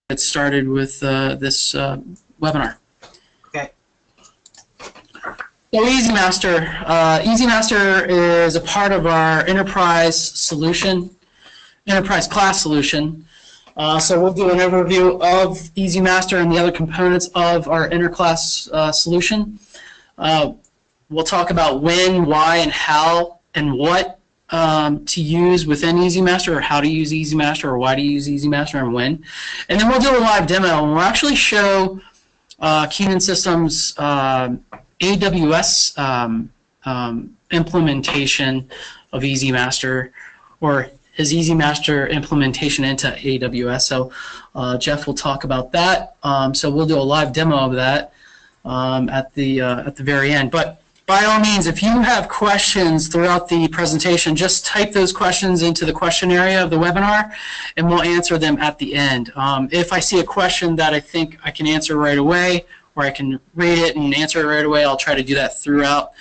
get started with this webinar. Okay. So ezMaster. ezMaster is a part of our enterprise solution, enterprise class solution. So we'll do an overview of ezMaster and the other components of our interclass solution. We'll talk about when, why, and how, and what to use within ezMaster, or how to use ezMaster, or why to use ezMaster, and when. And then we'll do a live demo, and we'll actually show Keenan Systems' AWS implementation of ezMaster, or his ezMaster implementation into AWS. So Jeff will talk about that. So we'll do a live demo of that at the very end. But by all means, if you have questions throughout the presentation, just type those questions into the question area of the webinar, and we'll answer them at the end. If I see a question that I think I can answer right away, or I can read it and answer it right away, I'll try to do that throughout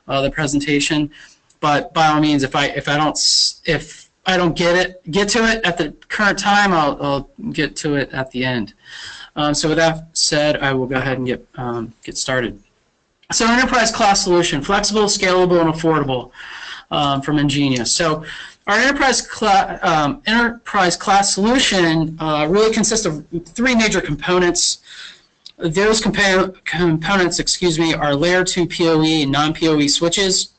the presentation. But by all means, if I don't get to it at the current time, I'll get to it at the end. So with that said, I will go ahead and get started. So enterprise class solution, flexible, scalable, and affordable from Ingenious. So our enterprise class solution really consists of three major components. Those components, are layer 2 PoE and non-PoE switches,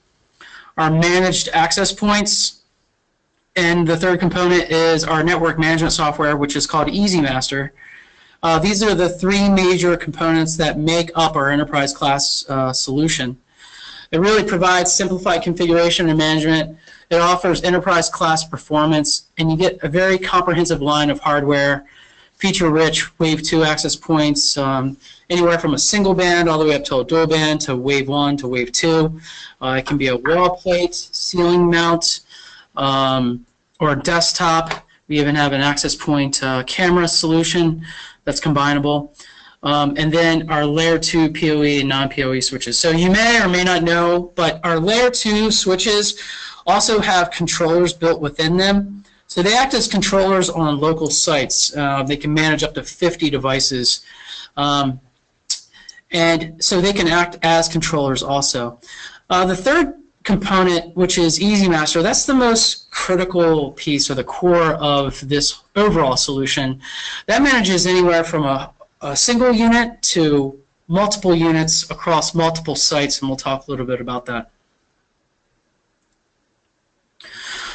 our managed access points, and the third component is our network management software, which is called ezMaster. These are the three major components that make up our enterprise class solution. It really provides simplified configuration and management. It offers enterprise class performance, and you get a very comprehensive line of hardware, feature-rich Wave 2 access points, anywhere from a single band all the way up to a dual band to Wave 1 to Wave 2. It can be a wall plate, ceiling mount, or a desktop. We even have an access point camera solution that's combinable. And then our layer 2 PoE and non-PoE switches. So you may or may not know, but our layer 2 switches also have controllers built within them. So they act as controllers on local sites. They can manage up to 50 devices. And so they can act as controllers also. The third component, which is ezMaster, that's the most critical piece, or the core of this overall solution. That manages anywhere from a single unit to multiple units across multiple sites, and we'll talk a little bit about that.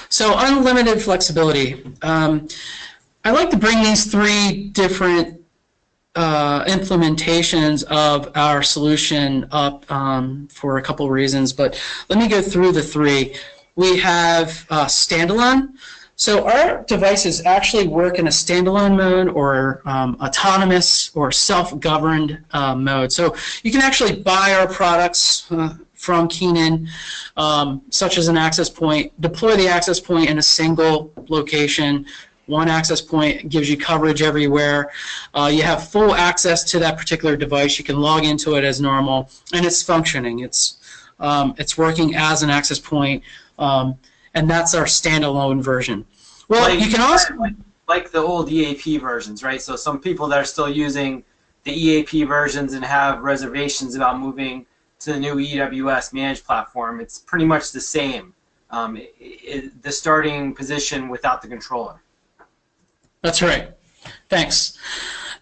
So unlimited flexibility. I like to bring these three different implementations of our solution up for a couple of reasons, but let me go through the three. We have standalone. So our devices actually work in a standalone mode, or autonomous or self-governed mode. So you can actually buy our products from Keenan, such as an access point, deploy the access point in a single location. One access point gives you coverage everywhere. You have full access to that particular device. You can log into it as normal, and it's functioning. It's working as an access point, and that's our standalone version. Well, you can also like the old EAP versions, right? So some people that are still using the EAP versions and have reservations about moving to the new AWS managed platform, it's pretty much the same. The starting position without the controller. That's right. Thanks.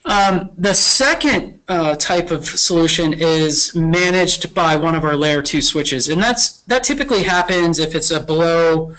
The second type of solution is managed by one of our layer 2 switches, and that typically happens if it's a below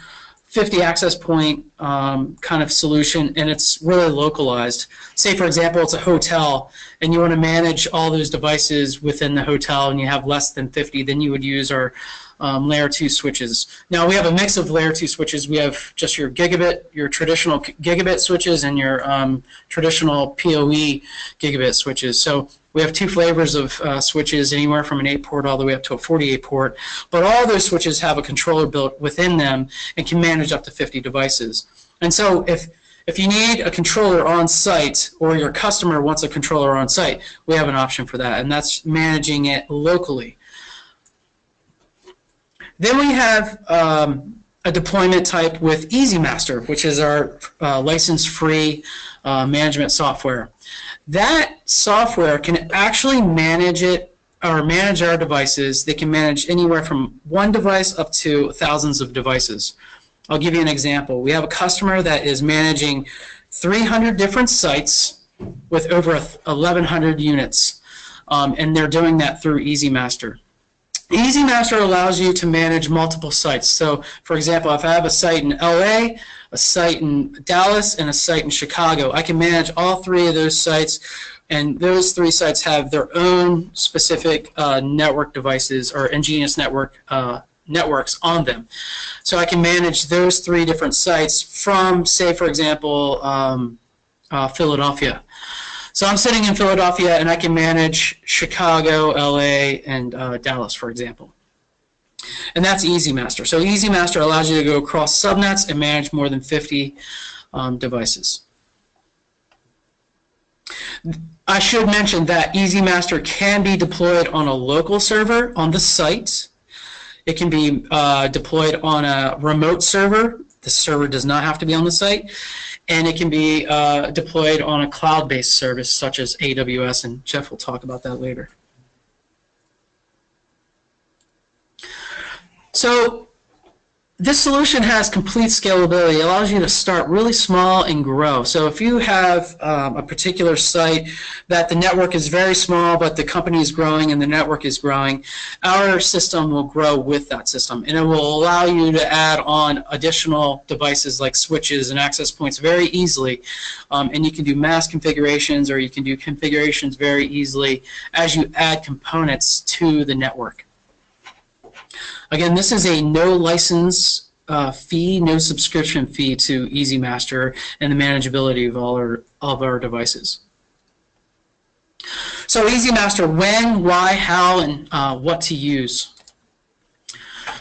50 access point kind of solution, and it's really localized. Say, for example, it's a hotel, and you want to manage all those devices within the hotel, and you have less than 50, then you would use our layer 2 switches. Now we have a mix of layer 2 switches. We have just your traditional gigabit switches, and your traditional PoE gigabit switches. So we have two flavors of switches, anywhere from an 8-port all the way up to a 48-port. But all those switches have a controller built within them and can manage up to 50 devices. And so if you need a controller on site, or your customer wants a controller on site, we have an option for that, and that's managing it locally. Then we have a deployment type with ezMaster, which is our license-free management software. That software can actually manage it, or manage our devices. They can manage anywhere from one device up to thousands of devices. I'll give you an example. We have a customer that is managing 300 different sites with over 1,100 units, and they're doing that through ezMaster. ezMaster allows you to manage multiple sites. So, for example, if I have a site in LA, a site in Dallas, and a site in Chicago, I can manage all three of those sites, and those three sites have their own specific network devices or ingenious networks on them. So I can manage those three different sites from, say, for example, Philadelphia. So I'm sitting in Philadelphia, and I can manage Chicago, LA, and Dallas, for example. And that's ezMaster. So ezMaster allows you to go across subnets and manage more than 50 devices. I should mention that ezMaster can be deployed on a local server on the site. It can be deployed on a remote server. The server does not have to be on the site. And it can be deployed on a cloud-based service such as AWS, and Jeff will talk about that later. So this solution has complete scalability. It allows you to start really small and grow. So if you have a particular site that the network is very small, but the company is growing and the network is growing, our system will grow with that system. And it will allow you to add on additional devices like switches and access points very easily. And you can do mass configurations, or you can do configurations very easily as you add components to the network. Again, this is a no license fee, no subscription fee to ezMaster and the manageability of all our devices. So ezMaster, when, why, how, and what to use.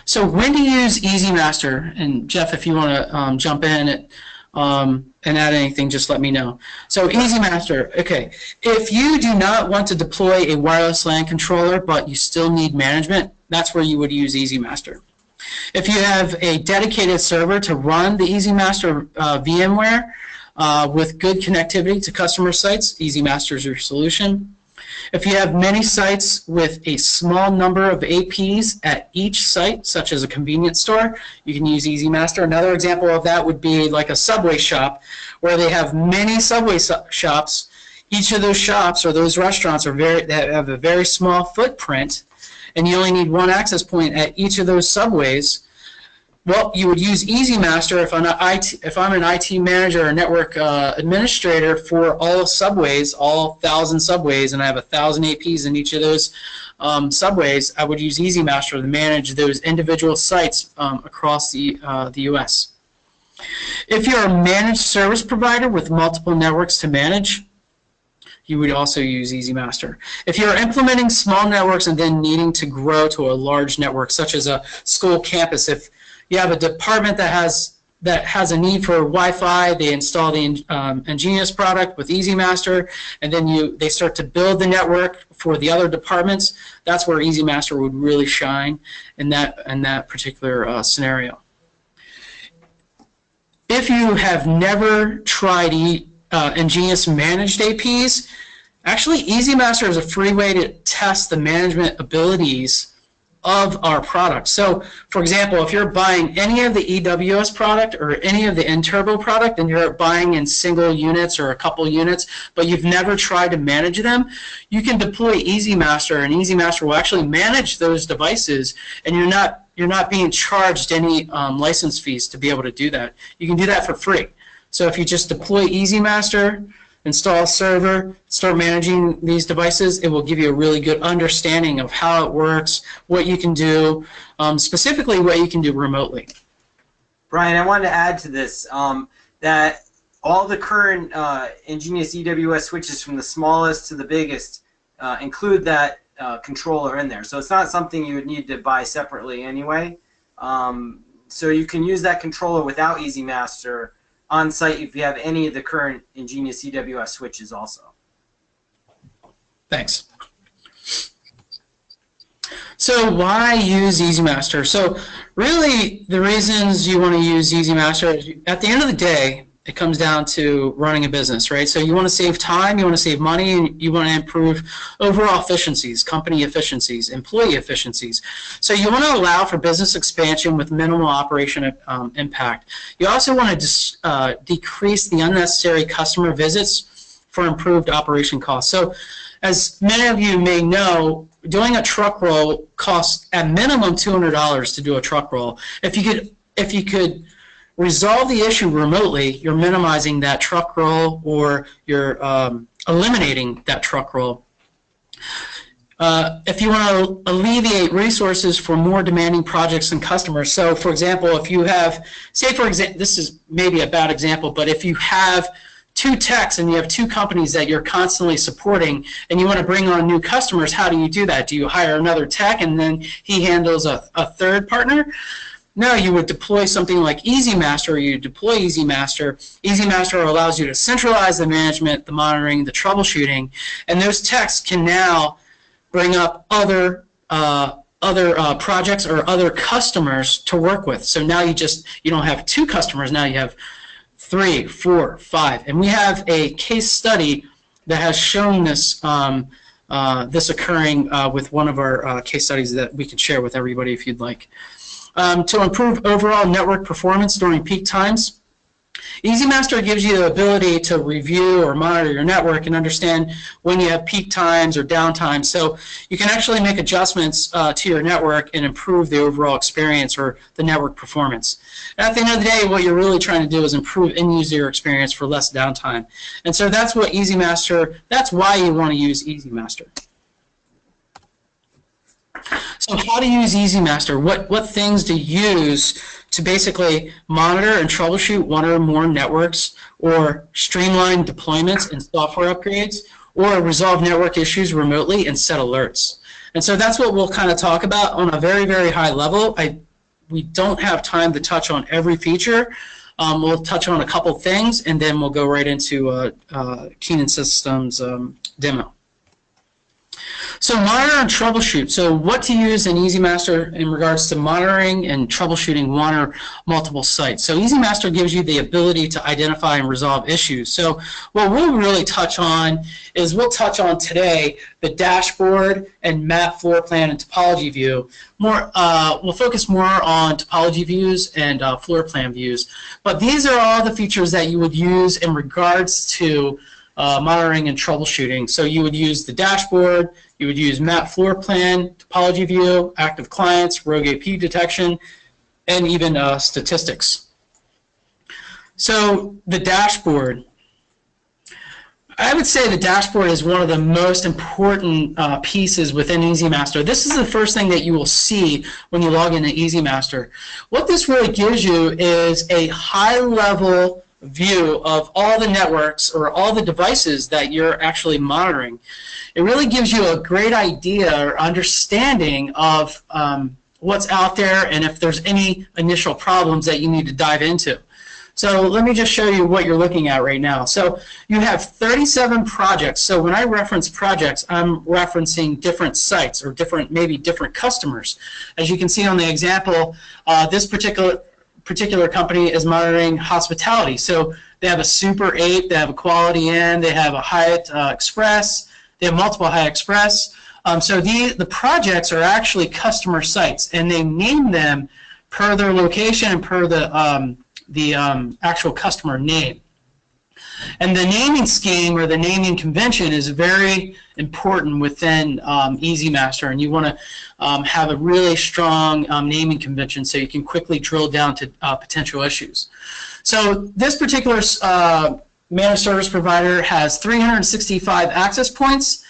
So when to use ezMaster, and Jeff, if you want to jump in and add anything, just let me know. So ezMaster, okay, if you do not want to deploy a wireless LAN controller but you still need management, that's where you would use ezMaster. If you have a dedicated server to run the ezMaster VMware with good connectivity to customer sites, ezMaster is your solution. If you have many sites with a small number of APs at each site, such as a convenience store, you can use ezMaster. Another example of that would be like a Subway shop, where they have many Subway shops. Each of those shops or those restaurants are have a very small footprint, and you only need one access point at each of those subways. Well, you would use ezMaster if I'm an IT manager or network administrator for all subways, all 1,000 subways, and I have 1,000 APs in each of those subways. I would use ezMaster to manage those individual sites across the U.S. If you're a managed service provider with multiple networks to manage, you would also use ezMaster. If you're implementing small networks and then needing to grow to a large network, such as a school campus, if you have a department that has a need for Wi-Fi, they install the ingenious product with ezMaster, and then they start to build the network for the other departments. That's where ezMaster would really shine in that particular scenario. If you have never tried ingenious managed APs, actually ezMaster is a free way to test the management abilities of our product. So, for example, if you're buying any of the EWS product or any of the Nturbo product, and you're buying in single units or a couple units, but you've never tried to manage them, you can deploy ezMaster, and ezMaster will actually manage those devices, and you're not being charged any license fees to be able to do that. You can do that for free. So if you just deploy ezMaster, install a server, start managing these devices, it will give you a really good understanding of how it works, what you can do, specifically what you can do remotely. Brian, I wanted to add to this that all the current ingenious EWS switches, from the smallest to the biggest, include that controller in there. So it's not something you would need to buy separately anyway. So you can use that controller without ezMaster on site if you have any of the current ingenious EWS switches also. Thanks. So why use ezMaster? So really the reasons you want to use ezMaster is, at the end of the day, it comes down to running a business, right? So you want to save time, you want to save money, and you want to improve overall efficiencies, company efficiencies, employee efficiencies. So you want to allow for business expansion with minimal operation impact. You also want to decrease the unnecessary customer visits for improved operation costs. So as many of you may know, doing a truck roll costs at minimum $200 to do a truck roll. If you could resolve the issue remotely, you're minimizing that truck roll, or you're eliminating that truck roll. If you want to alleviate resources for more demanding projects and customers, so for example, if you have, say for example, this is maybe a bad example, but if you have 2 techs and you have 2 companies that you're constantly supporting and you want to bring on new customers, how do you do that? Do you hire another tech and then he handles a third partner? No, you would deploy something like ezMaster, or you deploy ezMaster. ezMaster allows you to centralize the management, the monitoring, the troubleshooting, and those techs can now bring up other projects or other customers to work with. So now you don't have 2 customers, now you have 3, 4, 5. And we have a case study that has shown this this occurring with one of our case studies that we can share with everybody if you'd like. To improve overall network performance during peak times, ezMaster gives you the ability to review or monitor your network and understand when you have peak times or downtime. So you can actually make adjustments to your network and improve the overall experience or the network performance. And at the end of the day, what you're really trying to do is improve end-user experience for less downtime. And so that's what ezMaster, that's why you want to use ezMaster. So how to use ezMaster? What things to use to basically monitor and troubleshoot one or more networks, or streamline deployments and software upgrades, or resolve network issues remotely and set alerts. And so that's what we'll kind of talk about on a very, very high level. We don't have time to touch on every feature. We'll touch on a couple things, and then we'll go right into Keenan Systems demo. So monitor and troubleshoot. So what to use in ezMaster in regards to monitoring and troubleshooting one or multiple sites. So ezMaster gives you the ability to identify and resolve issues. So what we'll really touch on is we'll touch on today the dashboard and map, floor plan, and topology view. We'll focus more on topology views and floor plan views. But these are all the features that you would use in regards to monitoring and troubleshooting. So you would use the dashboard, you would use map, floor plan, topology view, active clients, rogue AP detection, and even statistics. So the dashboard. I would say the dashboard is one of the most important pieces within ezMaster. This is the first thing that you will see when you log into ezMaster. What this really gives you is a high-level view of all the networks or all the devices that you're actually monitoring. It really gives you a great idea or understanding of what's out there and if there's any initial problems that you need to dive into. So let me just show you what you're looking at right now. So you have 37 projects. So when I reference projects, I'm referencing different sites or maybe different customers. As you can see on the example, this particular company is monitoring hospitality. So they have a Super 8, they have a Quality Inn, they have a Hyatt Express, they have multiple Hyatt Express. So the projects are actually customer sites, and they name them per their location and per the actual customer name. And the naming scheme or the naming convention is very important within ezMaster, and you want to have a really strong naming convention so you can quickly drill down to potential issues. So this particular managed service provider has 365 access points.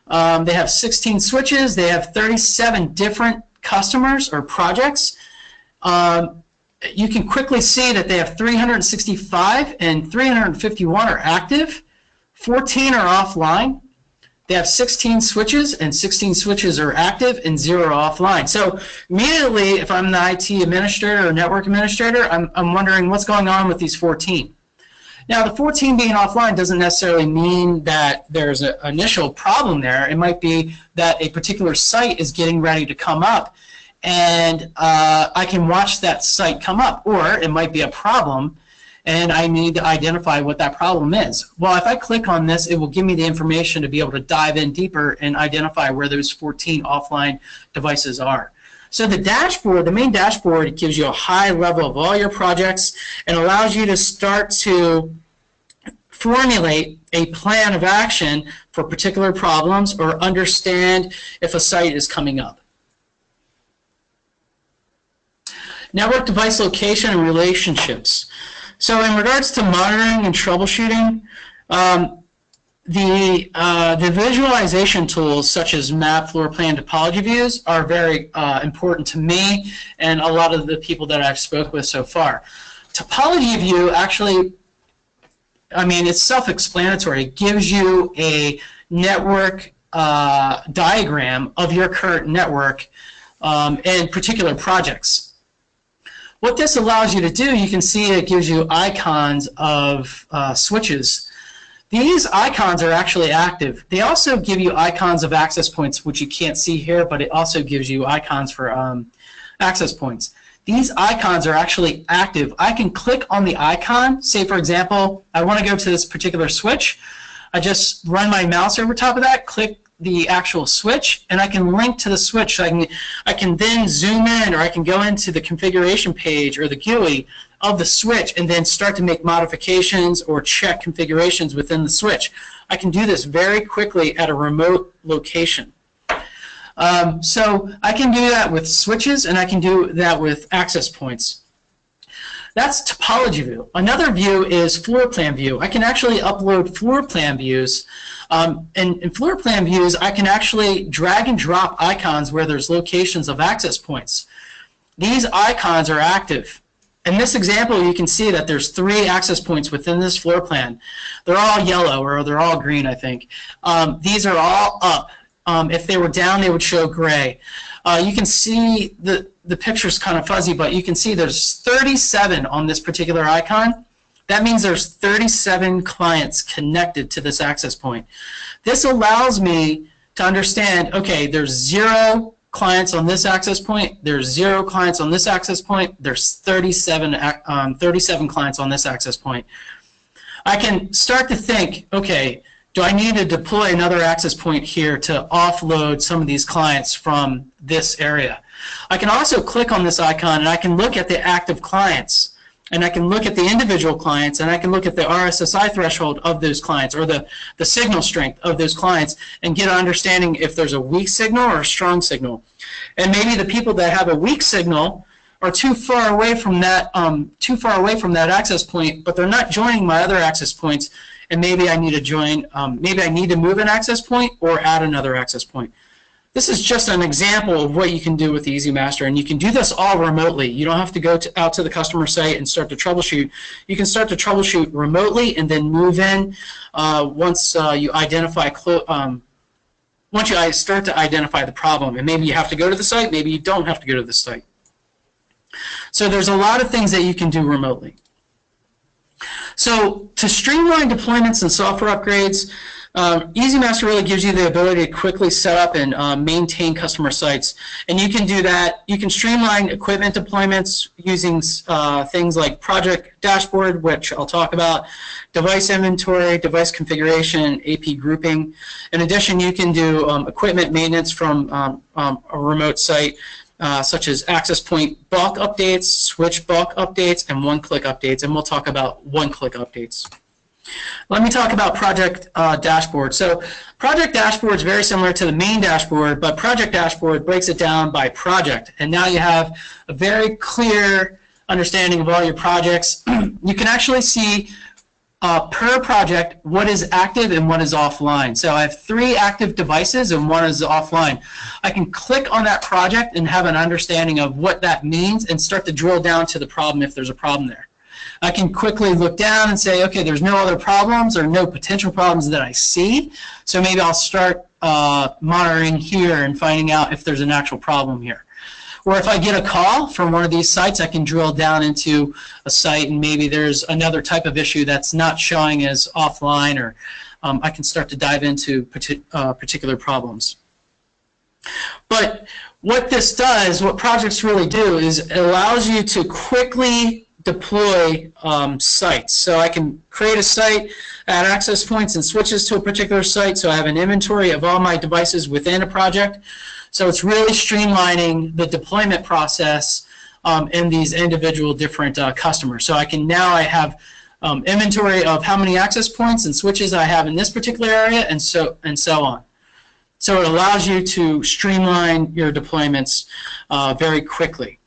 They have 16 switches. They have 37 different customers or projects. You can quickly see that they have 365 and 351 are active, 14 are offline. They have 16 switches and 16 switches are active and 0 are offline. So immediately, if I'm the IT administrator or network administrator, I'm wondering what's going on with these 14. Now, the 14 being offline doesn't necessarily mean that there's an initial problem there. It might be that a particular site is getting ready to come up, and I can watch that site come up. Or it might be a problem, and I need to identify what that problem is. Well, if I click on this, it will give me the information to be able to dive in deeper and identify where those 14 offline devices are. So the dashboard, the main dashboard, gives you a high level of all your projects and allows you to start to formulate a plan of action for particular problems or understand if a site is coming up. Network device location and relationships. So in regards to monitoring and troubleshooting, the visualization tools such as map, floor plan, topology views are very important to me and a lot of the people that I've spoke with so far. Topology view actually, I mean, it's self-explanatory. It gives you a network diagram of your current network and particular projects. What this allows you to do, you can see it gives you icons of switches. These icons are actually active. They also give you icons of access points, which you can't see here, but it also gives you icons for access points. These icons are actually active. I can click on the icon. Say, for example, I want to go to this particular switch. I just run my mouse over top of that, click the actual switch, and I can link to the switch. So I can then zoom in, or I can go into the configuration page or the GUI of the switch and then start to make modifications or check configurations within the switch. I can do this very quickly at a remote location. So I can do that with switches, and I can do that with access points. That's topology view. Another view is floor plan view. I can actually upload floor plan views. And in floor plan views, I can actually drag and drop icons where there's locations of access points. These icons are active. In this example, you can see that there's 3 access points within this floor plan. They're all yellow, or they're all green, I think. These are all up. If they were down, they would show gray. You can see the picture's kind of fuzzy, but you can see there's 37 on this particular icon. That means there's 37 clients connected to this access point. This allows me to understand, okay, there's 0 clients on this access point, there's 0 clients on this access point, there's 37 clients on this access point. I can start to think, okay, do I need to deploy another access point here to offload some of these clients from this area? I can also click on this icon and I can look at the active clients, and I can look at the individual clients, and I can look at the RSSI threshold of those clients, or the signal strength of those clients, and get an understanding if there's a weak signal or a strong signal. And maybe the people that have a weak signal are too far away from that access point, but they're not joining my other access points, and maybe I need to join, maybe I need to move an access point or add another access point. This is just an example of what you can do with the ezMaster, and you can do this all remotely. You don't have to go out to the customer site and start to troubleshoot. You can start to troubleshoot remotely and then move in once you identify once you start to identify the problem. And maybe you have to go to the site, maybe you don't have to go to the site. So there's a lot of things that you can do remotely. So to streamline deployments and software upgrades, ezMaster really gives you the ability to quickly set up and maintain customer sites. And you can do that. You can streamline equipment deployments using things like project dashboard, which I'll talk about, device inventory, device configuration, AP grouping. In addition, you can do equipment maintenance from a remote site, such as access point bulk updates, switch bulk updates, and one-click updates. And we'll talk about one-click updates. Let me talk about project dashboard. So project dashboard is very similar to the main dashboard, but project dashboard breaks it down by project. And now you have a very clear understanding of all your projects. You can actually see per project what is active and what is offline. So I have 3 active devices and 1 is offline. I can click on that project and have an understanding of what that means and start to drill down to the problem if there's a problem there. I can quickly look down and say, okay, there's no other problems or no potential problems that I see, so maybe I'll start monitoring here and finding out if there's an actual problem here. Or if I get a call from one of these sites, I can drill down into a site and maybe there's another type of issue that's not showing as offline, or I can start to dive into particular problems. But what this does, what projects really do, is it allows you to quickly deploy sites. So I can create a site, add access points and switches to a particular site, so I have an inventory of all my devices within a project. So it's really streamlining the deployment process in these individual different customers. So I have inventory of how many access points and switches I have in this particular area, and so on. So it allows you to streamline your deployments very quickly.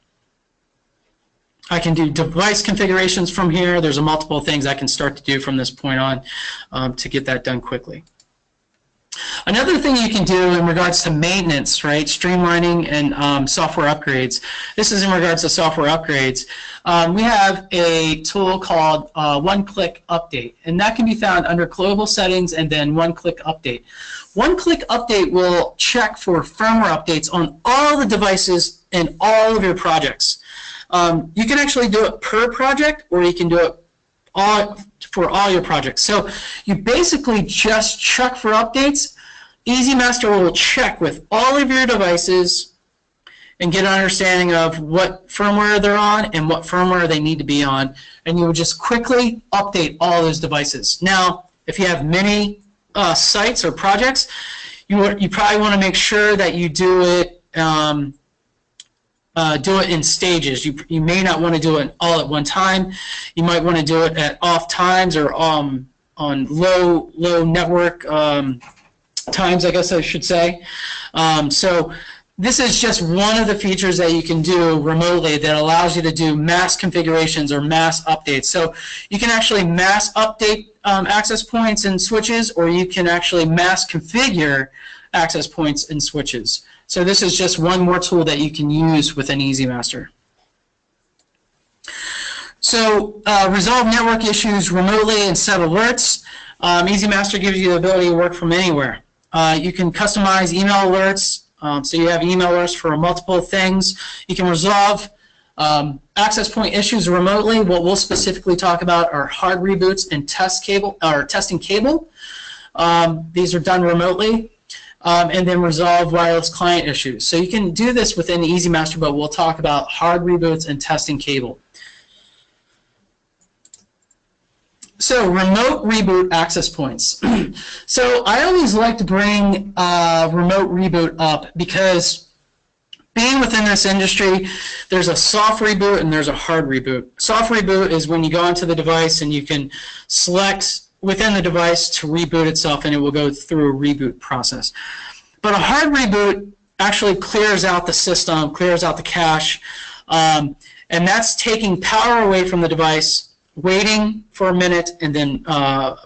I can do device configurations from here. There's multiple things I can start to do from this point on to get that done quickly. Another thing you can do in regards to maintenance, right, streamlining and software upgrades. This is in regards to software upgrades. We have a tool called OneClick Update, and that can be found under Global Settings and then OneClick Update. OneClick Update will check for firmware updates on all the devices in all of your projects. You can actually do it per project, or you can do it for all your projects. So you basically just check for updates. ezMaster will check with all of your devices and get an understanding of what firmware they're on and what firmware they need to be on, and you will just quickly update all those devices. Now, if you have many sites or projects, you probably want to make sure that you do it in stages. You may not want to do it all at one time. You might want to do it at off times or on low network times, I guess I should say. So this is just one of the features that you can do remotely that allows you to do mass configurations or mass updates. So you can actually mass update access points and switches, or you can actually mass configure access points and switches. So this is just one more tool that you can use within ezMaster. So resolve network issues remotely and set alerts. ezMaster gives you the ability to work from anywhere. You can customize email alerts, so you have email alerts for multiple things. You can resolve access point issues remotely. What we'll specifically talk about are hard reboots and testing cable. These are done remotely. And then resolve wireless client issues. So you can do this within ezMaster, but we'll talk about hard reboots and testing cable. So remote reboot access points. So I always like to bring remote reboot up because being within this industry, there's a soft reboot and there's a hard reboot. Soft reboot is when you go onto the device and you can select within the device to reboot itself, and it will go through a reboot process. But a hard reboot actually clears out the system, clears out the cache, and that's taking power away from the device, waiting for a minute, and then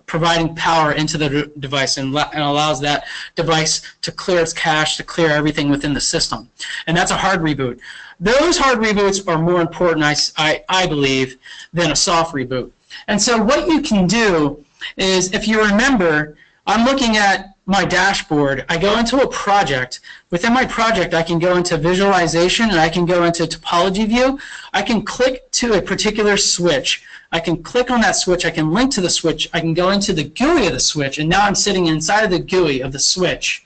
providing power into the device, and allows that device to clear its cache, to clear everything within the system. And that's a hard reboot. Those hard reboots are more important, I believe, than a soft reboot. And so what you can do is, if you remember, I'm looking at my dashboard. I go into a project. Within my project, I can go into visualization, and I can go into Topology View. I can click to a particular switch. I can click on that switch. I can link to the switch. I can go into the GUI of the switch, and now I'm sitting inside of the GUI of the switch.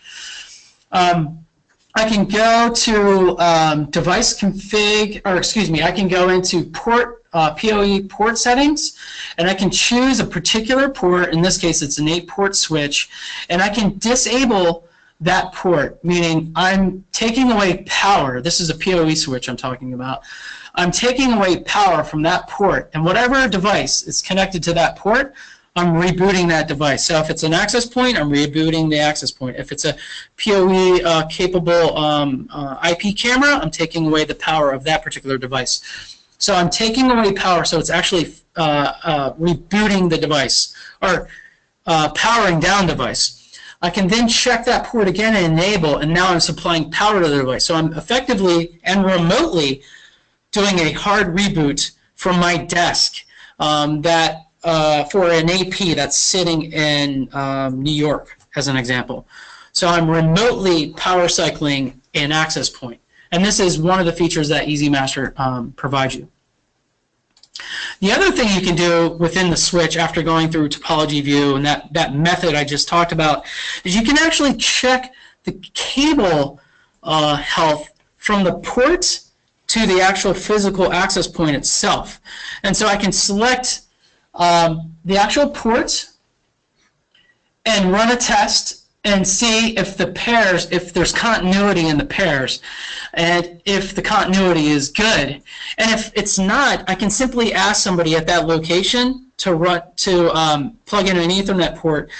I can go to device config, or excuse me, I can go into port PoE port settings, and I can choose a particular port. In this case, it's an 8-port switch, and I can disable that port, meaning I'm taking away power. This is a PoE switch I'm talking about. I'm taking away power from that port, and whatever device is connected to that port, I'm rebooting that device. So if it's an access point, I'm rebooting the access point. If it's a PoE capable IP camera, I'm taking away the power of that particular device. So I'm taking away power, so it's actually rebooting the device, or powering down device. I can then check that port again and enable, and now I'm supplying power to the device. So I'm effectively and remotely doing a hard reboot from my desk for an AP that's sitting in New York, as an example. So I'm remotely power cycling an access point. And this is one of the features that ezMaster provides you. The other thing you can do within the switch after going through Topology View and that method I just talked about is you can actually check the cable health from the port to the actual physical access point itself. And so I can select the actual port and run a test and see if the pairs, if there's continuity in the pairs, and if the continuity is good. And if it's not, I can simply ask somebody at that location to plug in an Ethernet port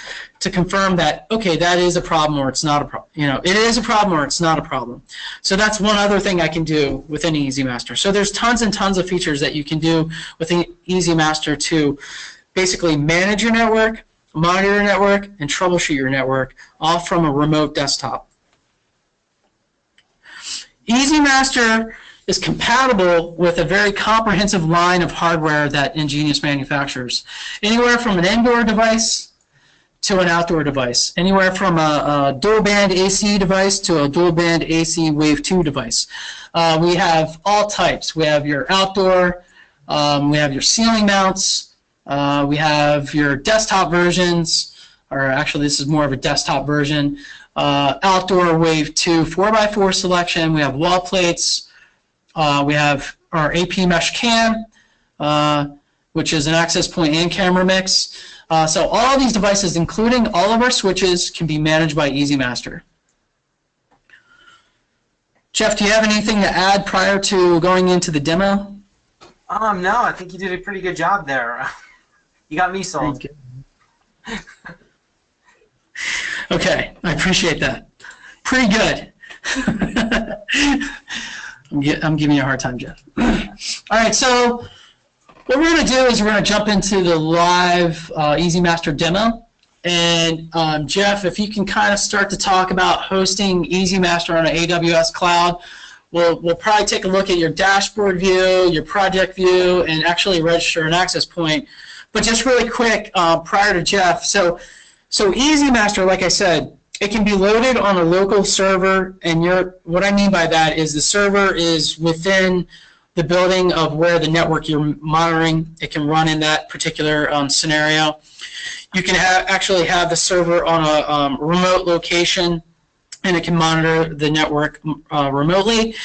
to confirm that, okay, that is a problem or it's not a problem. You know, it is a problem or it's not a problem. So that's one other thing I can do within ezMaster. So there's tons and tons of features that you can do within ezMaster to basically manage your network, monitor your network, and troubleshoot your network, all from a remote desktop. ezMaster is compatible with a very comprehensive line of hardware that Ingenious manufactures. Anywhere from an indoor device to an outdoor device. Anywhere from a dual-band AC device to a dual-band AC Wave 2 device. We have all types. We have your outdoor, we have your ceiling mounts, we have your desktop versions, or actually this is more of a desktop version. Outdoor Wave 2 4x4 selection. We have wall plates. We have our AP Mesh Cam, which is an access point and camera mix. So all of these devices, including all of our switches, can be managed by ezMaster. Jeff, do you have anything to add prior to going into the demo? No, I think you did a pretty good job there. You got me sold. Okay, I appreciate that. Pretty good. I'm giving you a hard time, Jeff. All right, so what we're going to do is we're going to jump into the live ezMaster demo. And Jeff, if you can kind of start to talk about hosting ezMaster on an AWS cloud, we'll probably take a look at your dashboard view, your project view, and actually register an access point. But just really quick, prior to Jeff, so ezMaster, like I said, it can be loaded on a local server, and what I mean by that is the server is within the building of where the network you're monitoring. It can run in that particular scenario. You can actually have the server on a remote location, and it can monitor the network remotely,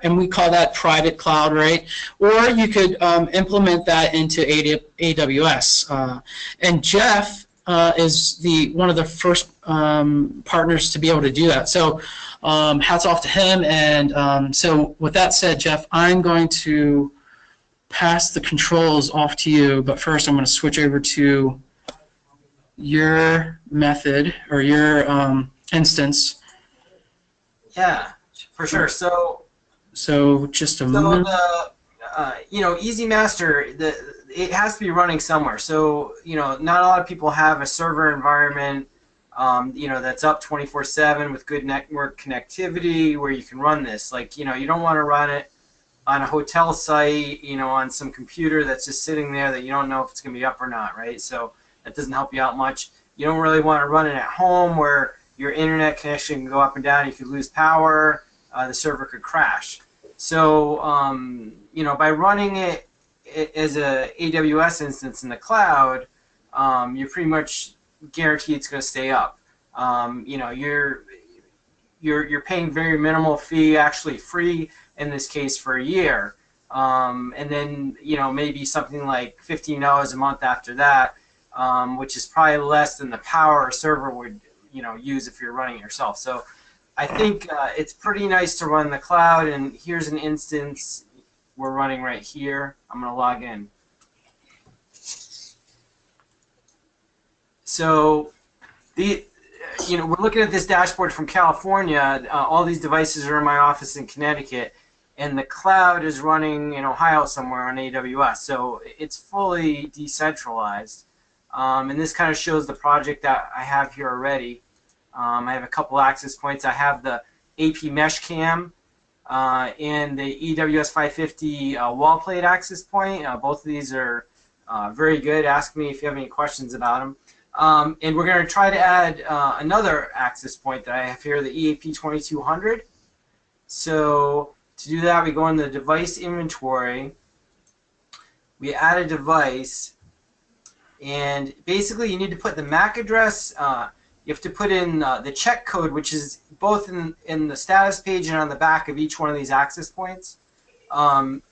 and we call that private cloud, right? Or you could implement that into AWS. And Jeff is one of the first partners to be able to do that. So hats off to him. And so with that said, Jeff, I'm going to pass the controls off to you, but first I'm going to switch over to your method or your instance. Yeah, for sure. So just a moment. You know, ezMaster, it has to be running somewhere. So, you know, not a lot of people have a server environment, you know, that's up 24/7 with good network connectivity where you can run this. Like, you know, you don't want to run it on a hotel site, you know, on some computer that's just sitting there that you don't know if it's going to be up or not, right? So that doesn't help you out much. You don't really want to run it at home where your internet connection can go up and down. You could lose power. The server could crash. So, you know, by running it as a AWS instance in the cloud, you're pretty much guaranteed it's going to stay up. You know, you're paying very minimal fee, actually free in this case for a year, and then, you know, maybe something like $15 a month after that, which is probably less than the power a server would, you know, use if you're running it yourself. So I think it's pretty nice to run the cloud, and here's an instance we're running right here. I'm going to log in. So you know, we're looking at this dashboard from California. All these devices are in my office in Connecticut, and the cloud is running in Ohio somewhere on AWS. So it's fully decentralized. And this kind of shows the project that I have here already. I have a couple access points. I have the AP Mesh Cam and the EWS 550 wall plate access point. Both of these are very good. Ask me if you have any questions about them. And we're going to try to add another access point that I have here, the EAP 2200. So to do that, we go in the device inventory. We add a device. And basically, you need to put the MAC address. You have to put in the check code, which is both in the status page and on the back of each one of these access points. And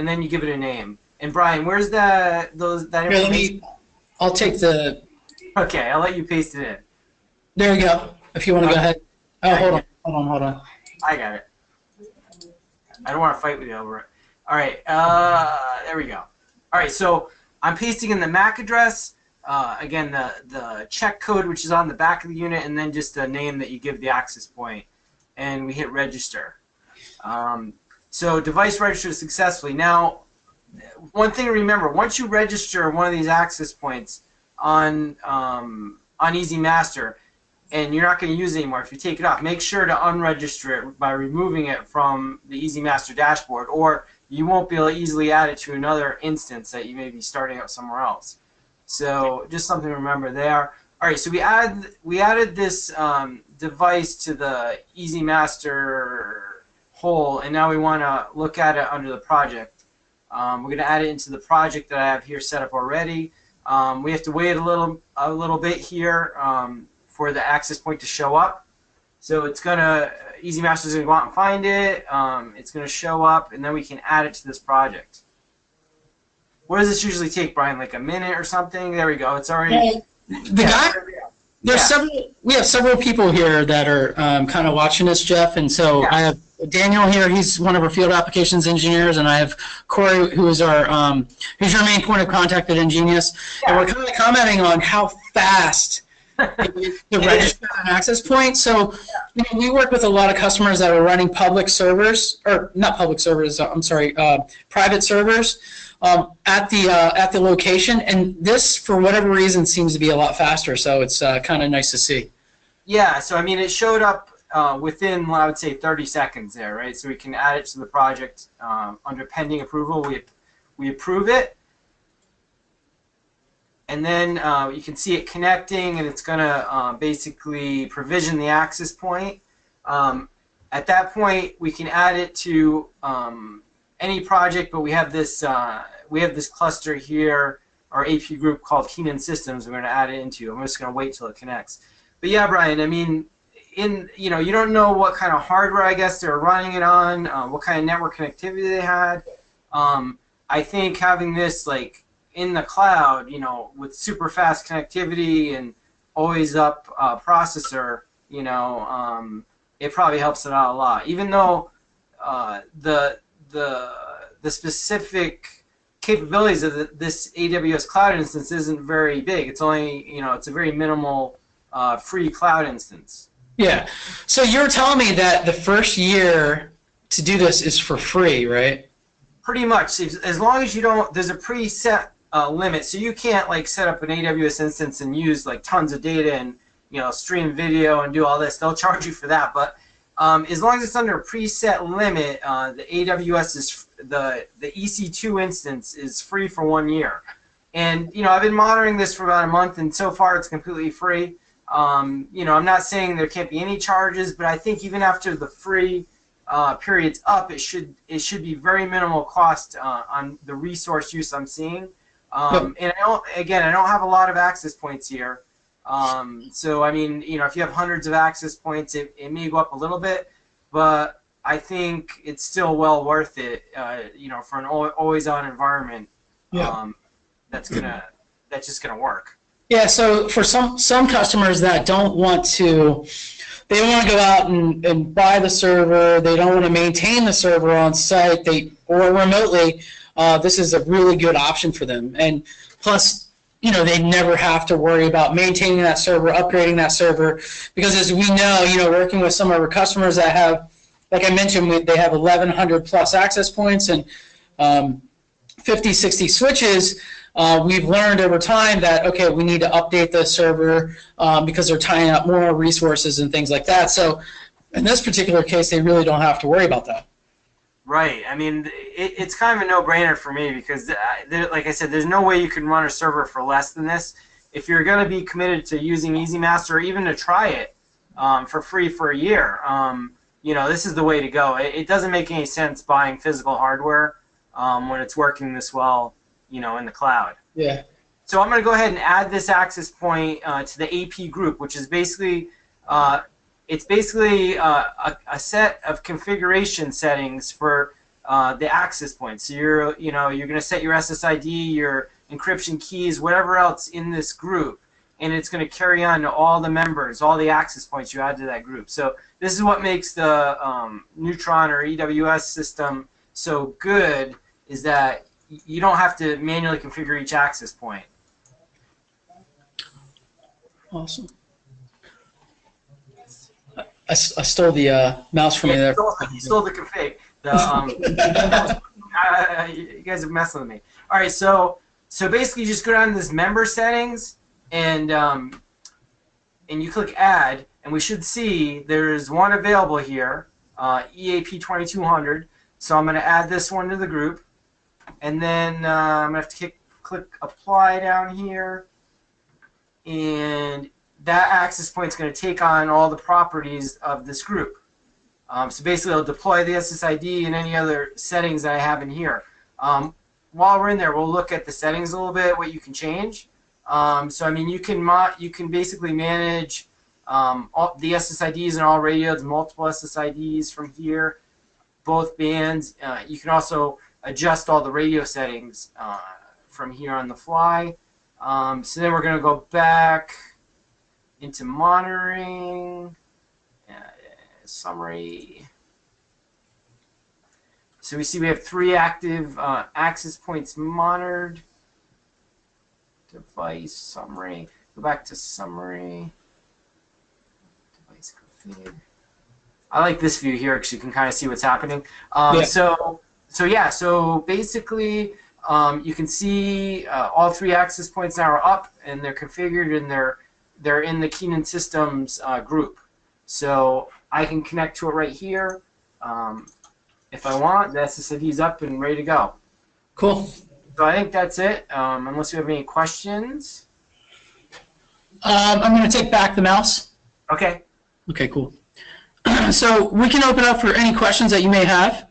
then you give it a name. And Brian, where's that Here, information? I'll take the. Okay, I'll let you paste it in. There you go. If you want to go ahead. Oh, hold on. I got it. I don't want to fight with you over it. All right, there we go. All right, so I'm pasting in the MAC address, again, the check code, which is on the back of the unit, and then just the name that you give the access point, and we hit register. So device registered successfully. Now, one thing to remember, once you register one of these access points on ezMaster, and you're not going to use it anymore, if you take it off, make sure to unregister it by removing it from the ezMaster dashboard, or you won't be able to easily add it to another instance that you may be starting up somewhere else. So just something to remember there. All right, so we added this device to the ezMaster hole, and now we want to look at it under the project. We're going to add it into the project that I have here set up already. We have to wait a little bit here for the access point to show up. So it's gonna, ezMaster is gonna go out and find it. It's gonna show up, and then we can add it to this project. What does this usually take, Brian? Like a minute or something? There we go. It's already. We have several people here that are kind of watching this, Jeff, and so I have Daniel here. He's one of our field applications engineers, and I have Corey, who is our who's your main point of contact at Ingenious, and we're kind of commenting on how fast to register an access point. So we work with a lot of customers that are running public servers, or not public servers, I'm sorry, private servers at the location, and this, for whatever reason, seems to be a lot faster, so it's kind of nice to see. Yeah, so I mean, it showed up within, I would say, 30 seconds there, right? So we can add it to the project under pending approval. We approve it, and then you can see it connecting, and it's going to basically provision the access point. At that point, we can add it to any project, but we have this cluster here, our AP group called Keenan Systems. We're going to add it into. I'm just going to wait till it connects. But yeah, Brian, I mean, you don't know what kind of hardware, I guess, they're running it on, what kind of network connectivity they had. I think having this like in the cloud, with super fast connectivity and always up processor, it probably helps it out a lot. Even though the specific capabilities of this AWS cloud instance isn't very big. It's only, it's a very minimal free cloud instance. Yeah. So you're telling me that the first year to do this is for free, right? Pretty much. As long as you don't, there's a preset limit, so you can't like set up an AWS instance and use like tons of data and stream video and do all this. They'll charge you for that, but as long as it's under a preset limit, the AWS is the EC2 instance is free for 1 year. And I've been monitoring this for about a month, and so far it's completely free. I'm not saying there can't be any charges, but I think even after the free period's up, it should be very minimal cost on the resource use I'm seeing. And I don't have a lot of access points here. So I mean, if you have hundreds of access points, it may go up a little bit, but I think it's still well worth it. For an always-on environment, that's just gonna work. Yeah. So for some customers that don't want to, they don't want to go out and buy the server. They don't want to maintain the server on site. Or remotely. This is a really good option for them. And plus, they never have to worry about maintaining that server, upgrading that server, because as we know, working with some of our customers that have, like I mentioned, they have 1,100 plus access points and 50, 60 switches. We've learned over time that, okay, we need to update the server because they're tying up more resources and things like that. So in this particular case, they really don't have to worry about that. Right. I mean, it's kind of a no-brainer for me because, like I said, there's no way you can run a server for less than this. If you're going to be committed to using ezMaster or even to try it for free for a year, this is the way to go. It doesn't make any sense buying physical hardware when it's working this well, in the cloud. Yeah. So I'm going to go ahead and add this access point to the AP group, which is basically a set of configuration settings for the access points. So you're going to set your SSID, your encryption keys, whatever else in this group, and it's going to carry on to all the members, all the access points you add to that group. So this is what makes the Neutron or AWS system so good, is that you don't have to manually configure each access point. Awesome. I stole the mouse from you there. You stole the config. You guys are messing with me. All right, so basically you just go down to this member settings, and you click add, and we should see there's one available here, EAP 2200. So I'm going to add this one to the group, and then I'm going to have to click apply down here, and that access point is going to take on all the properties of this group. So basically, it'll deploy the SSID and any other settings that I have in here. While we're in there, we'll look at the settings a little bit, what you can change. So I mean, you can basically manage all the SSIDs and all radios, multiple SSIDs from here, both bands. You can also adjust all the radio settings from here on the fly. So then we're going to go back into monitoring, summary. So we see we have 3 active access points monitored. Device summary. Go back to summary. Device config. I like this view here because you can kind of see what's happening. Yeah. So basically, you can see all 3 access points now are up, and they're configured, and they're in the Keenan systems group. So I can connect to it right here. If I want, the SSID is up and ready to go. Cool. So I think that's it, unless you have any questions. I'm going to take back the mouse. Okay. Okay, cool. So we can open up for any questions that you may have.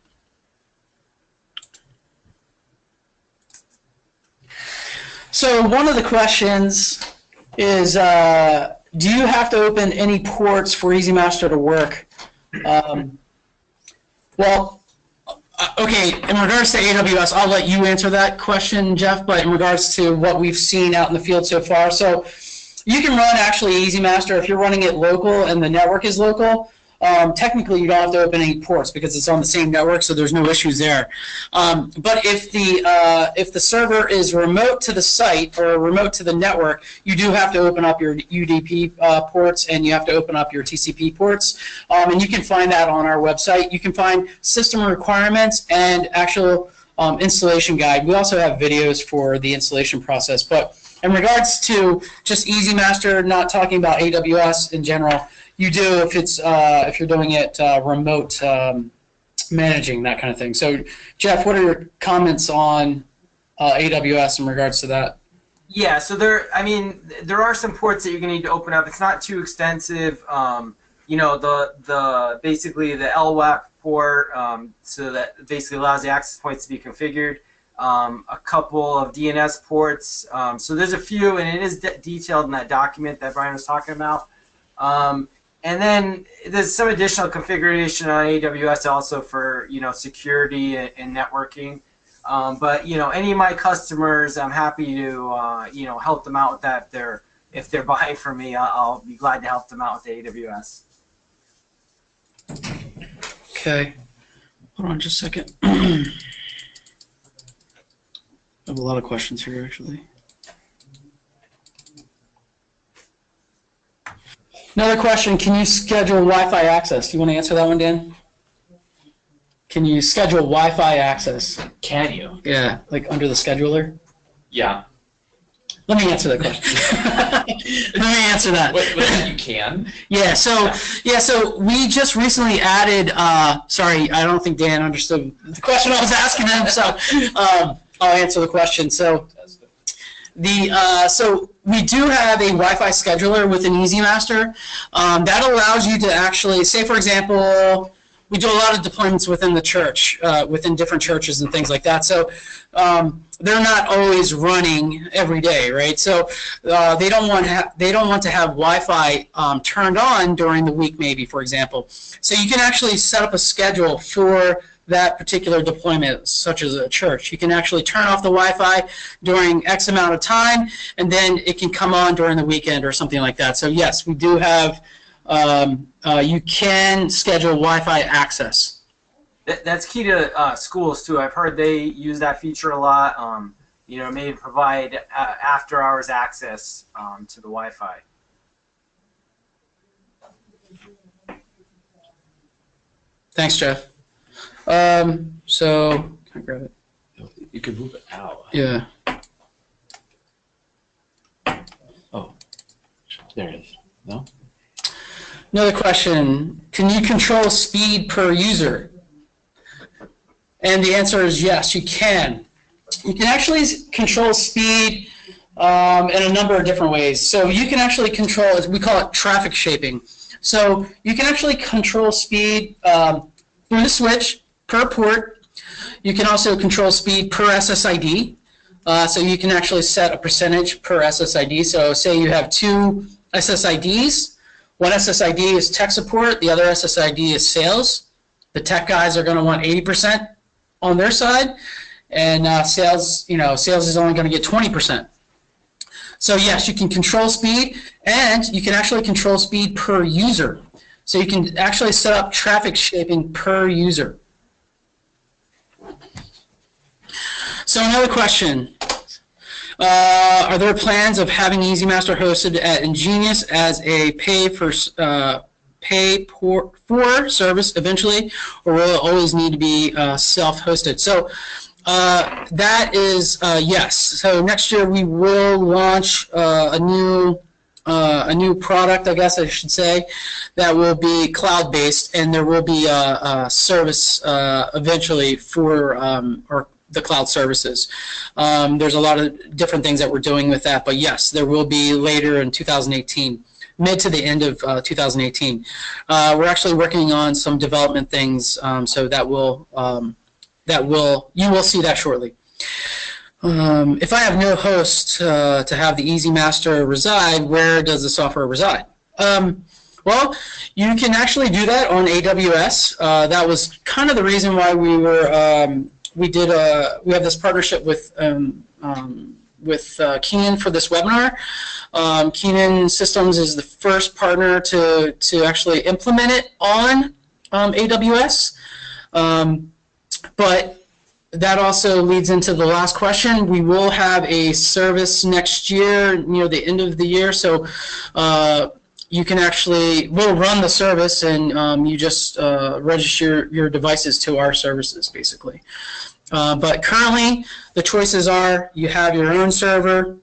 So one of the questions is, do you have to open any ports for ezMaster to work? Well, okay, in regards to AWS, I'll let you answer that question, Jeff, but in regards to what we've seen out in the field so far, so you can run actually ezMaster if you're running it local and the network is local. Technically, you don't have to open any ports because it's on the same network, so there's no issues there. But if the server is remote to the site or remote to the network, you do have to open up your UDP ports, and you have to open up your TCP ports. And you can find that on our website. You can find system requirements and actual installation guide. We also have videos for the installation process. But in regards to just ezMaster, not talking about AWS in general, you do if you're doing it remote managing, that kind of thing. So, Jeff, what are your comments on AWS in regards to that? Yeah, so there are some ports that you're going to need to open up. It's not too extensive. You know, basically the LWAP port, so that basically allows the access points to be configured. A couple of DNS ports. So there's a few, and it is detailed in that document that Brian was talking about. And then there's some additional configuration on AWS also for, you know, security and networking. But, you know, any of my customers, I'm happy to, you know, help them out with that. If they're buying from me, I'll be glad to help them out with AWS. Okay. Hold on just a second. I have a lot of questions here, actually. Another question, can you schedule Wi-Fi access? Do you want to answer that one, Dan? Can you schedule Wi-Fi access? Can you? Yeah, like under the scheduler? Yeah. Let me answer that question. Let me answer that. Wait, you can? Yeah, so we just recently added, sorry, I don't think Dan understood the question I was asking him, so I'll answer the question. So so we do have a Wi-Fi scheduler within ezMaster. That allows you to actually, say for example, we do a lot of deployments within the church, within different churches and things like that. So they're not always running every day, right? So they don't want to have Wi-Fi turned on during the week, maybe, for example. So you can actually set up a schedule for that particular deployment, such as a church. You can actually turn off the Wi-Fi during X amount of time, and then it can come on during the weekend or something like that. So yes, we do have, you can schedule Wi-Fi access. That's key to schools too. I've heard they use that feature a lot. You know, maybe provide after-hours access to the Wi-Fi. Thanks, Jeff. So, can I grab it? You could move it out. Yeah. Oh, there it is. No? Another question. Can you control speed per user? And the answer is yes, you can. You can actually control speed in a number of different ways. So you can actually control, we call it traffic shaping. So you can actually control speed through the switch per port. You can also control speed per SSID. So you can actually set a percentage per SSID. So say you have two SSIDs. One SSID is tech support. The other SSID is sales. The tech guys are going to want 80% on their side, and sales is only going to get 20%. So yes, you can control speed, and you can actually control speed per user. So you can actually set up traffic shaping per user. So another question. Are there plans of having ezMaster hosted at Ingenious as a pay for service eventually, or will it always need to be self-hosted? So that is yes. So next year we will launch a new product, I guess I should say, that will be cloud-based, and there will be a service eventually for the cloud services. There's a lot of different things that we're doing with that, but yes, there will be later in 2018, mid to the end of 2018. We're actually working on some development things, so that will you will see that shortly. If I have no host to have the ezMaster reside, where does the software reside? Well, you can actually do that on AWS. That was kind of the reason why we were we have this partnership with Keenan for this webinar. Keenan Systems is the first partner to actually implement it on AWS. But that also leads into the last question. We will have a service next year, near the end of the year. So you can actually, we'll run the service, and you just register your devices to our services, basically. But currently, the choices are you have your own server,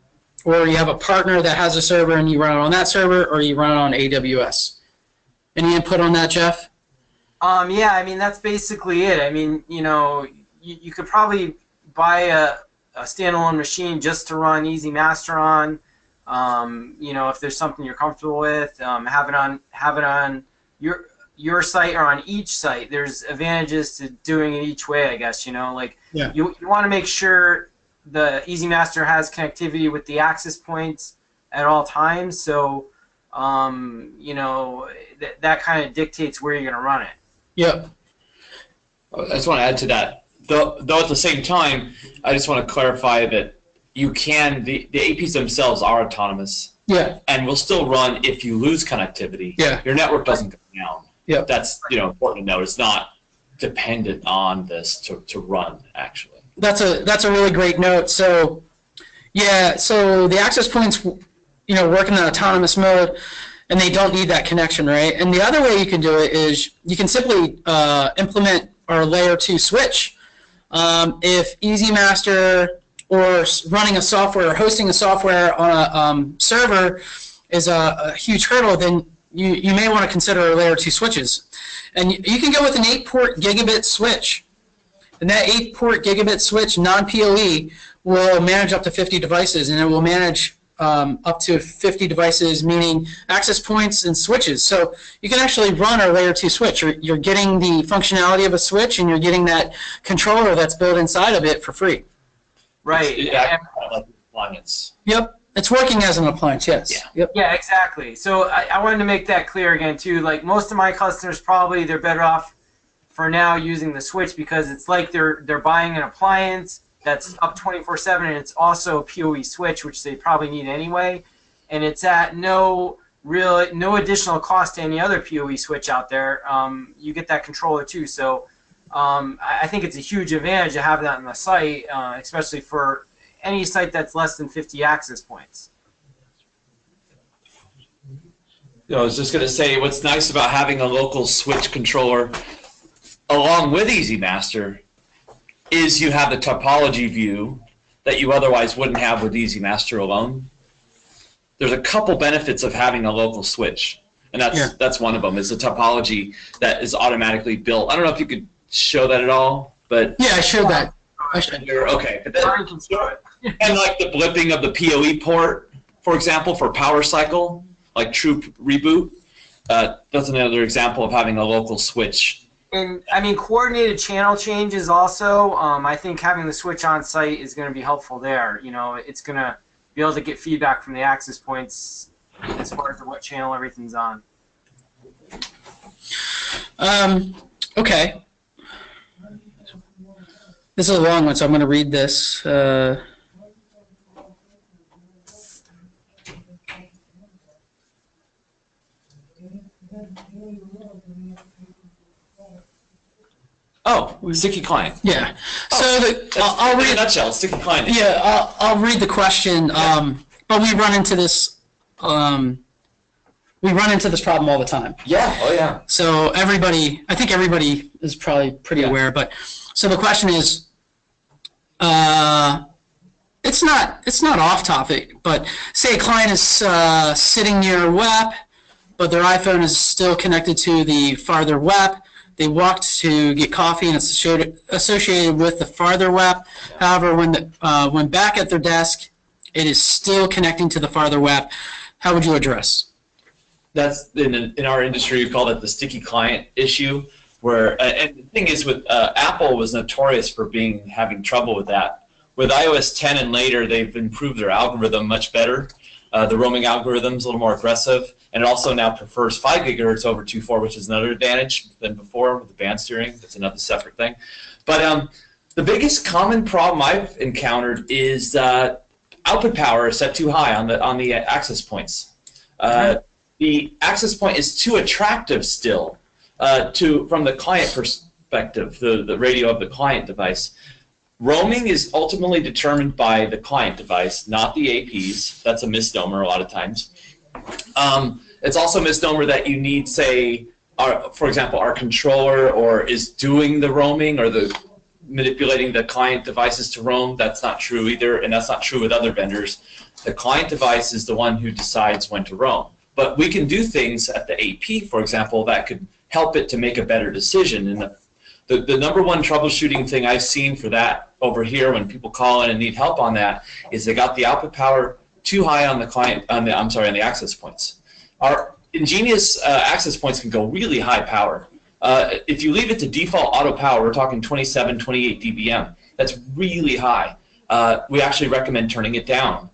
or you have a partner that has a server and you run it on that server, or you run it on AWS. Any input on that, Jeff? Yeah, I mean, that's basically it. I mean, you know, you could probably buy a standalone machine just to run ezMaster on. You know, if there's something you're comfortable with, have it on your site or on each site. There's advantages to doing it each way, I guess. You know, like you want to make sure the ezMaster has connectivity with the access points at all times. So you know, that kind of dictates where you're going to run it. Yep. I just want to add to that. Though at the same time, I just want to clarify that you can, the APs themselves are autonomous. Yeah. And will still run if you lose connectivity. Yeah. Your network doesn't go down. Yep. That's, you know, important to note. It's not dependent on this to run, actually. That's a really great note. So yeah, so the access points, you know, work in the autonomous mode, and they don't need that connection, right? And the other way you can do it is you can simply implement our layer 2 switch. If ezMaster or running a software or hosting a software on a server is a huge hurdle, then you may want to consider layer 2 switches. And you can go with an 8-port gigabit switch. And that 8-port gigabit switch, non-PoE, will manage up to 50 devices, and it will manage up to 50 devices, meaning access points and switches. So you can actually run our layer 2 switch. You're getting the functionality of a switch, and you're getting that controller that's built inside of it for free. Right. Yeah, like appliance. Yep. It's working as an appliance, yes. Yeah. Yep. Yeah, exactly. So I wanted to make that clear again, too. Like, most of my customers probably, they're better off for now using the switch, because it's like they're buying an appliance that's up 24/7, and it's also a PoE switch, which they probably need anyway, and it's at no additional cost to any other PoE switch out there. You get that controller too, so I think it's a huge advantage of having that on the site, especially for any site that's less than 50 access points. I was just going to say, what's nice about having a local switch controller along with ezMaster is you have the topology view that you otherwise wouldn't have with ezMaster alone. There's a couple benefits of having a local switch, and that's one of them, is the topology that is automatically built. I don't know if you could show that at all, but yeah, I showed that. Okay, but and like the blipping of the PoE port, for example, for power cycle, like true reboot, that's another example of having a local switch. And I mean, coordinated channel changes also. I think having the switch on site is going to be helpful there. You know, it's going to be able to get feedback from the access points as far as what channel everything's on. Okay. This is a long one, so I'm going to read this. Oh, sticky client. Yeah. So I'll read in a nutshell, sticky client. Yeah, I'll read the question. But we run into this. We run into this problem all the time. Yeah. Oh yeah. So I think everybody is probably pretty aware. But so the question is, it's not off topic. But say a client is sitting near a WEP, but their iPhone is still connected to the farther WEP. They walked to get coffee, and it's associated with the farther WEP. However, when back at their desk, it is still connecting to the farther WEP. How would you address? That's in our industry, we call that the sticky client issue. Where and the thing is, with Apple was notorious for having trouble with that. With iOS 10 and later, they've improved their algorithm much better. The roaming algorithm is a little more aggressive, and it also now prefers 5 gigahertz over 2.4, which is another advantage than before with the band steering. That's another separate thing. But the biggest common problem I've encountered is output power is set too high on the access points. The access point is too attractive still from the client perspective, the radio of the client device. Roaming is ultimately determined by the client device, not the APs. That's a misnomer a lot of times. It's also a misnomer that you need, say, for example, our controller is doing the roaming or manipulating the client devices to roam. That's not true either, and that's not true with other vendors. The client device is the one who decides when to roam. But we can do things at the AP, for example, that could help it to make a better decision. And the number one troubleshooting thing I've seen for that over here when people call in and need help on that is they got the output power too high on the access points. Our ingenious access points can go really high power. If you leave it to default auto power, we're talking 27, 28 dBm. That's really high. We actually recommend turning it down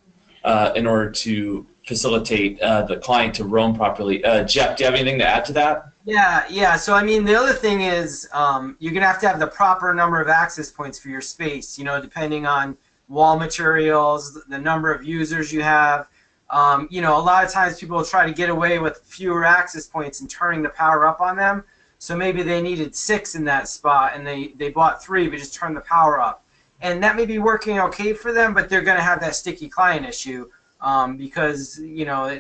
in order to facilitate the client to roam properly. Jeff, do you have anything to add to that? Yeah. So I mean, the other thing is you're gonna have to have the proper number of access points for your space. You know, depending on wall materials, the number of users you have. You know, a lot of times people will try to get away with fewer access points and turning the power up on them. So maybe they needed 6 in that spot, and they bought 3, but just turned the power up. And that may be working okay for them, but they're going to have that sticky client issue because, you know,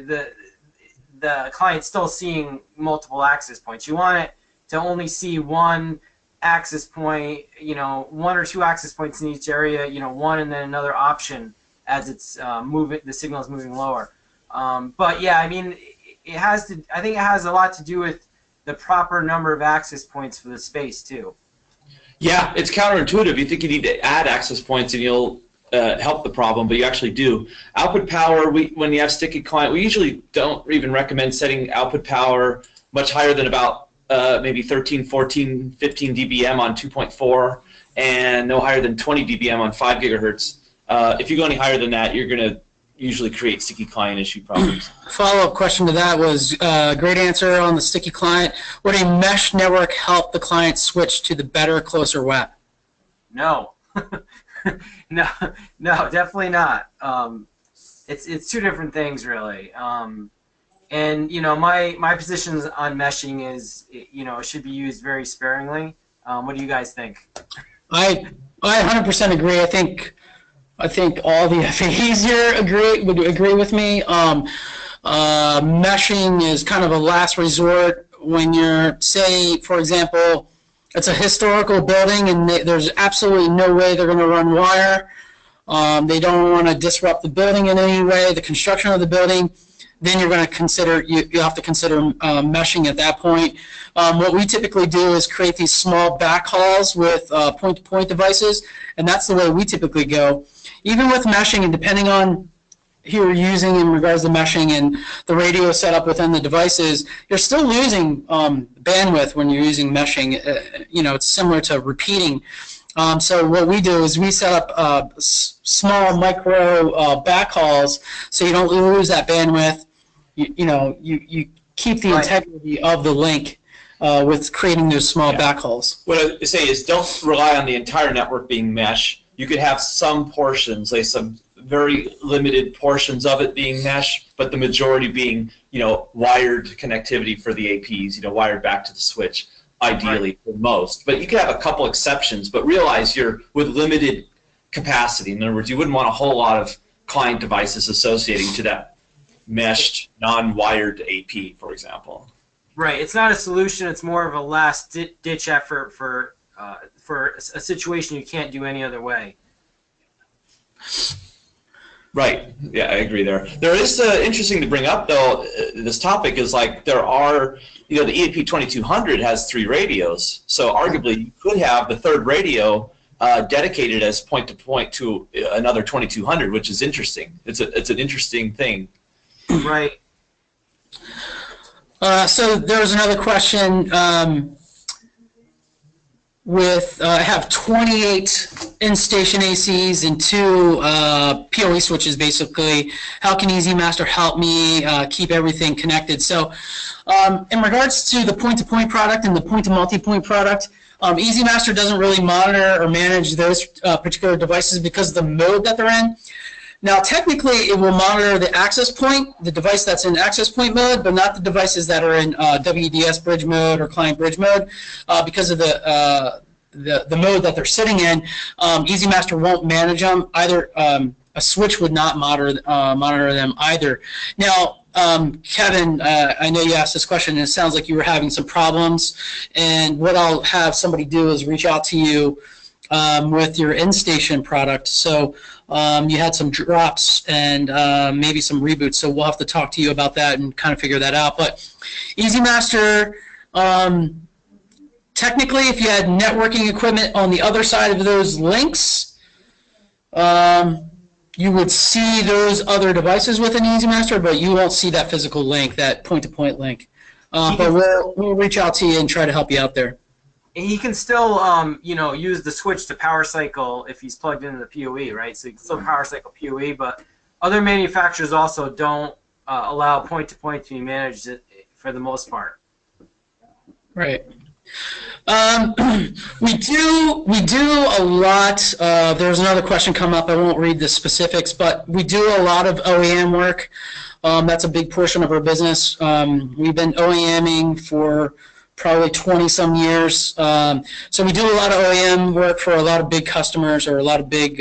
the client's still seeing multiple access points. You want it to only see one access point, you know, 1 or 2 access points in each area, you know, one and then another option as it's the signal is moving lower. But yeah, I mean, I think it has a lot to do with the proper number of access points for the space too. Yeah, it's counterintuitive. You think you need to add access points and you'll help the problem, but you actually do. Output power, when you have sticky client, we usually don't even recommend setting output power much higher than about maybe 13, 14, 15 dBm on 2.4 and no higher than 20 dBm on 5 gigahertz. If you go any higher than that, you're going to usually create sticky client issue problems. Follow-up question to that was great answer on the sticky client. Would a mesh network help the client switch to the better, closer WAP? No. No, definitely not. It's two different things, really. And you know, my position on meshing is, you know, it should be used very sparingly. What do you guys think? I 100% agree. I think all the FAEs here would agree with me. Meshing is kind of a last resort when you're, say, for example, it's a historical building and there's absolutely no way they're going to run wire. They don't want to disrupt the building in any way, the construction of the building. Then you're going to consider, you have to consider meshing at that point. What we typically do is create these small backhauls with point-to-point devices, and that's the way we typically go. Even with meshing, and depending on who you're using in regards to meshing and the radio setup within the devices, you're still losing bandwidth when you're using meshing. You know, it's similar to repeating. So what we do is we set up small micro backhauls so you don't lose that bandwidth. You keep the integrity of the link with creating those small backhauls. What I say is don't rely on the entire network being mesh. You could have some portions, like some very limited portions of it being mesh, but the majority being, you know, wired connectivity for the APs, you know, wired back to the switch, ideally for most. But you could have a couple exceptions, but realize you're with limited capacity. In other words, you wouldn't want a whole lot of client devices associating to that meshed, non-wired AP, for example. Right. It's not a solution. It's more of a last-ditch effort for a situation you can't do any other way. Right. Yeah, I agree there. There is interesting to bring up, though, this topic is like there are, you know, the EAP 2200 has 3 radios, so arguably you could have the third radio dedicated as point-to-point to another 2200, which is interesting. It's an interesting thing. Right. So there was another question I have 28 in-station ACs and 2 PoE switches, basically. How can ezMaster help me keep everything connected? So in regards to the point-to-point product and the point-to-multipoint product, ezMaster doesn't really monitor or manage those particular devices because of the mode that they're in. Now, technically, it will monitor the access point, the device that's in access point mode, but not the devices that are in WDS bridge mode or client bridge mode because of the mode that they're sitting in. ezMaster won't manage them either. A switch would not monitor them either. Now, Kevin, I know you asked this question, and it sounds like you were having some problems. And what I'll have somebody do is reach out to you with your in-station product. So you had some drops and maybe some reboots, so we'll have to talk to you about that and kind of figure that out. But ezMaster, technically, if you had networking equipment on the other side of those links, you would see those other devices within ezMaster, but you won't see that physical link, that point-to-point link. But we'll reach out to you and try to help you out there. He can still, you know, use the switch to power cycle if he's plugged into the PoE, right? So he can still power cycle PoE, but other manufacturers also don't allow point-to-point to be managed for the most part. Right. We do a lot. There's another question come up. I won't read the specifics, but we do a lot of OEM work. That's a big portion of our business. We've been OEMing for probably 20-some years. So we do a lot of OEM work for a lot of big customers or a lot of big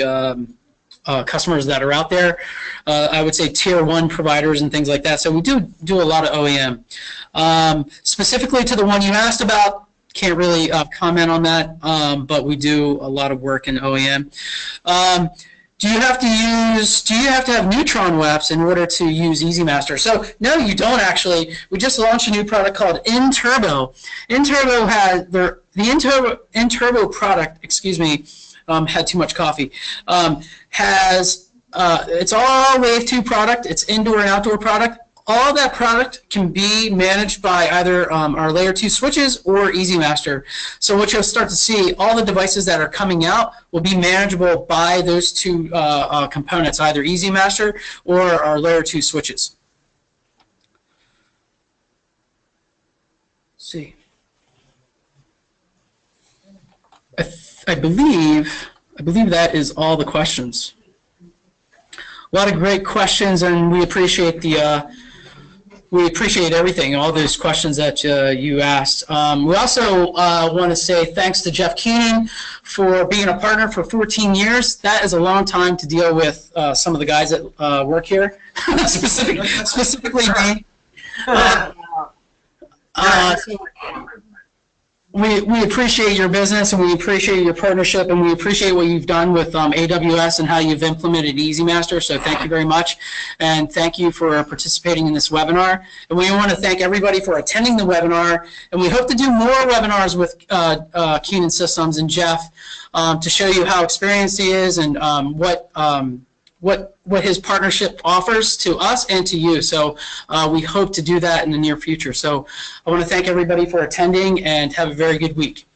customers that are out there. I would say tier 1 providers and things like that. So we do a lot of OEM. Specifically to the one you asked about, can't really comment on that, but we do a lot of work in OEM. Do you have to have Neutron WAPs in order to use ezMaster? So no, you don't actually. We just launched a new product called InTurbo. InTurbo had the InTurbo product. Excuse me, had too much coffee. It's all Wave 2 product. It's indoor and outdoor product. all that product can be managed by either our layer 2 switches or ezMaster. So what you'll start to see, all the devices that are coming out will be manageable by those two components, either ezMaster or our layer 2 switches. Let's see. I believe that is all the questions. A lot of great questions, and we appreciate everything, all those questions that you asked. We also want to say thanks to Jeff Keenan for being a partner for 14 years. That is a long time to deal with some of the guys that work here, specifically me. We appreciate your business, and we appreciate your partnership, and we appreciate what you've done with AWS and how you've implemented ezMaster. So thank you very much, and thank you for participating in this webinar. And we want to thank everybody for attending the webinar, and we hope to do more webinars with Keenan Systems and Jeff to show you how experienced he is and what his partnership offers to us and to you. So we hope to do that in the near future. So I want to thank everybody for attending, and have a very good week.